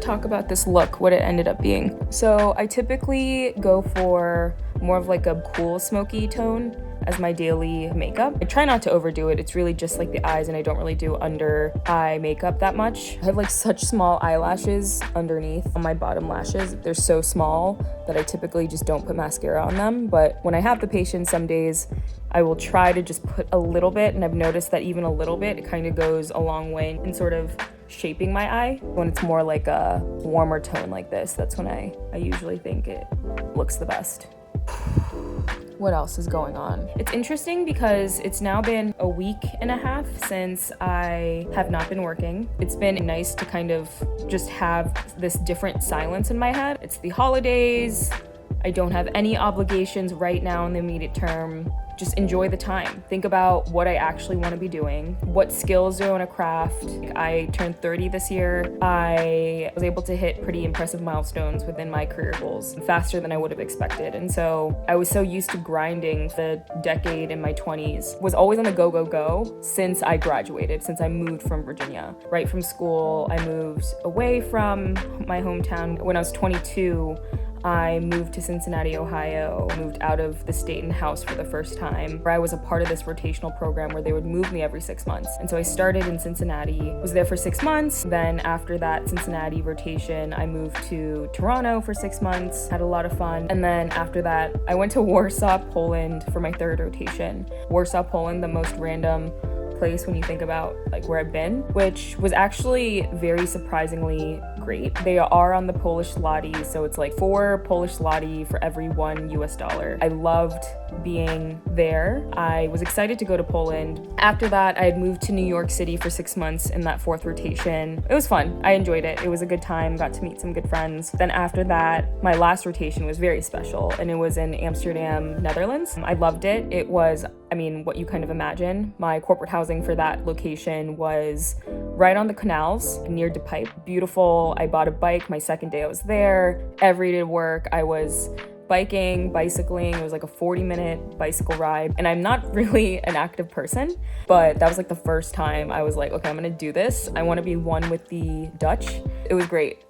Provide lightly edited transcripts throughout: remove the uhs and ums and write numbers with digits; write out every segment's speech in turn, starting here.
talk about this look, what it ended up being. So I typically go for more of like a cool smoky tone as my daily makeup. I try not to overdo it. It's really just like the eyes, and I don't really do under eye makeup that much. I have like such small eyelashes underneath on my bottom lashes. They're so small that I typically just don't put mascara on them. But when I have the patience, some days I will try to just put a little bit, and I've noticed that even a little bit, it kind of goes a long way in sort of shaping my eye. When it's more like a warmer tone like this, that's when I usually think it looks the best. What else is going on? It's interesting because it's now been a week and a half since I have not been working. It's been nice to kind of just have this different silence in my head. It's the holidays. I don't have any obligations right now in the immediate term. Just enjoy the time. Think about what I actually want to be doing. What skills do I want to craft? I turned 30 this year. I was able to hit pretty impressive milestones within my career goals faster than I would have expected. And so I was so used to grinding the decade in my 20s, was always on the go, go, go since I graduated, since I moved from Virginia. Right from school, I moved away from my hometown. When I was 22, I moved to Cincinnati, Ohio, moved out of the state and house for the first time, where I was a part of this rotational program where they would move me every 6 months. And so I started in Cincinnati, was there for 6 months. Then after that Cincinnati rotation, I moved to Toronto for 6 months, had a lot of fun. And then after that, I went to Warsaw, Poland for my third rotation. Warsaw, Poland, the most random place when you think about like where I've been, which was actually very surprisingly great. They are on the Polish zloty, so it's like 4 Polish zloty for every $1. I loved being there. I was excited to go to Poland. After that, I had moved to New York City for 6 months in that fourth rotation. It was fun. I enjoyed it. It was a good time. Got to meet some good friends. Then after that, my last rotation was very special, and it was in Amsterdam, Netherlands. I loved it. It was, what you kind of imagine. My corporate housing for that location was right on the canals near De Pipe. Beautiful. I bought a bike. My second day I was there. Every day to work, I was bicycling. It was like a 40-minute bicycle ride. And I'm not really an active person, but that was like the first time I was like, okay, I'm gonna do this. I wanna be one with the Dutch. It was great.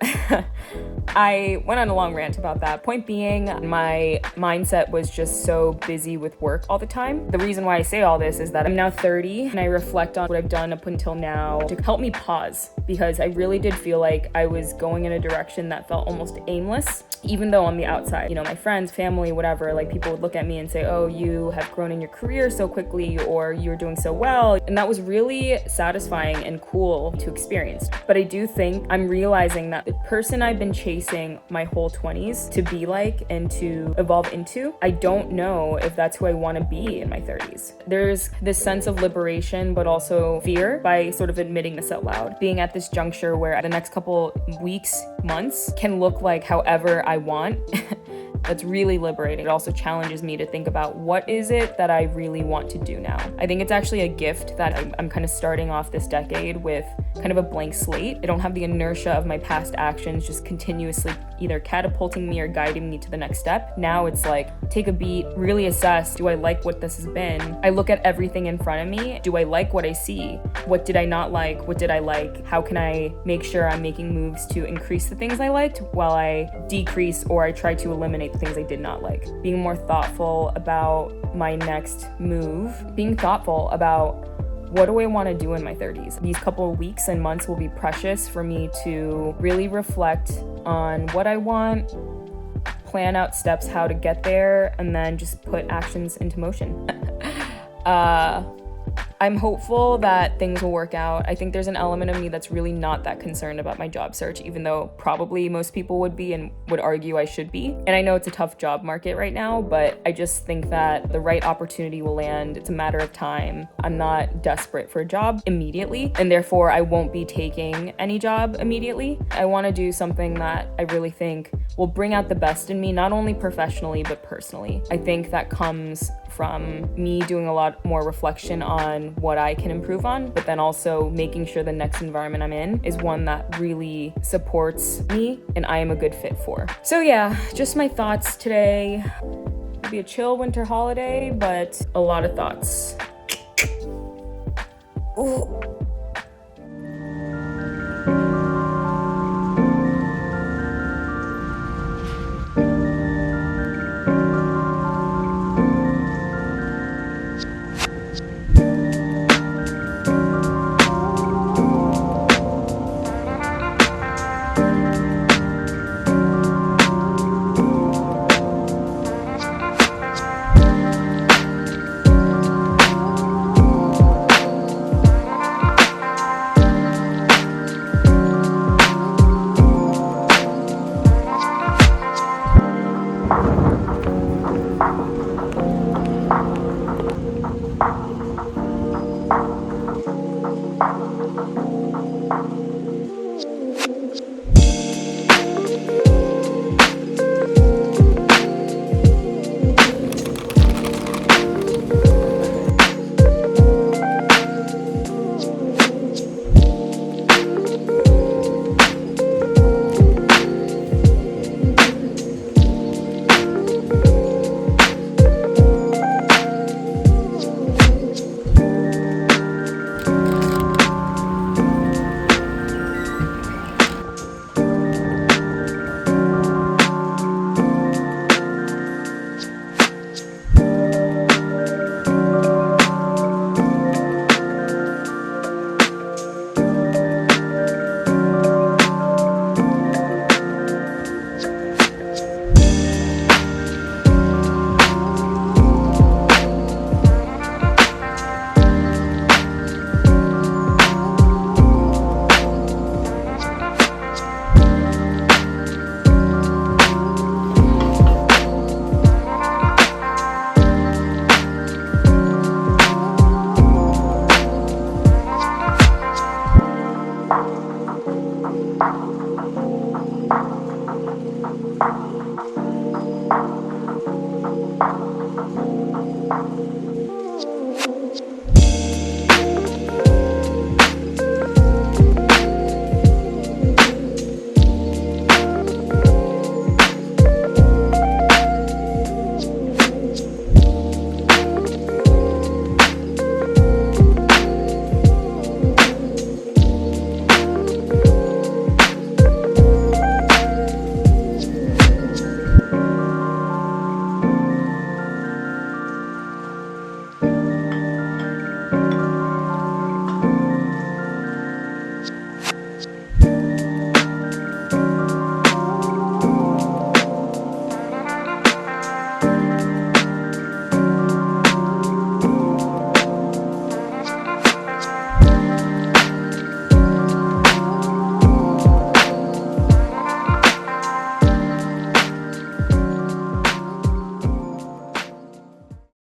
I went on a long rant about that. Point being, my mindset was just so busy with work all the time. The reason why I say all this is that I'm now 30 and I reflect on what I've done up until now to help me pause, because I really did feel like I was going in a direction that felt almost aimless, even though on the outside, my friends, family, whatever, like people would look at me and say, oh, you have grown in your career so quickly, or you're doing so well. And that was really satisfying and cool to experience. But I do think I'm realizing that the person I've been chasing my whole 20s to be like and to evolve into, I don't know if that's who I want to be in my 30s. There's this sense of liberation, but also fear by sort of admitting this out loud. Being at this juncture where the next couple weeks, months can look like however I want. That's really liberating. It also challenges me to think about what is it that I really want to do now. I think it's actually a gift that I'm kind of starting off this decade with kind of a blank slate. I don't have the inertia of my past actions just continuously either catapulting me or guiding me to the next step. Now it's like, take a beat, really assess, do I like what this has been? I look at everything in front of me. Do I like what I see? What did I not like? What did I like? How can I make sure I'm making moves to increase the things I liked while I decrease or I try to eliminate the things I did not like? Being more thoughtful about my next move, being thoughtful about what do I want to do in my 30s? These couple of weeks and months will be precious for me to really reflect on what I want, plan out steps how to get there, and then just put actions into motion. I'm hopeful that things will work out. I think there's an element of me that's really not that concerned about my job search, even though probably most people would be and would argue I should be. And I know it's a tough job market right now, but I just think that the right opportunity will land. It's a matter of time. I'm not desperate for a job immediately, and therefore I won't be taking any job immediately. I want to do something that I really think will bring out the best in me, not only professionally, but personally. I think that comes from me doing a lot more reflection on what I can improve on, but then also making sure the next environment I'm in is one that really supports me and I am a good fit for. So yeah, just my thoughts today. It'll be a chill winter holiday, but a lot of thoughts. Ooh.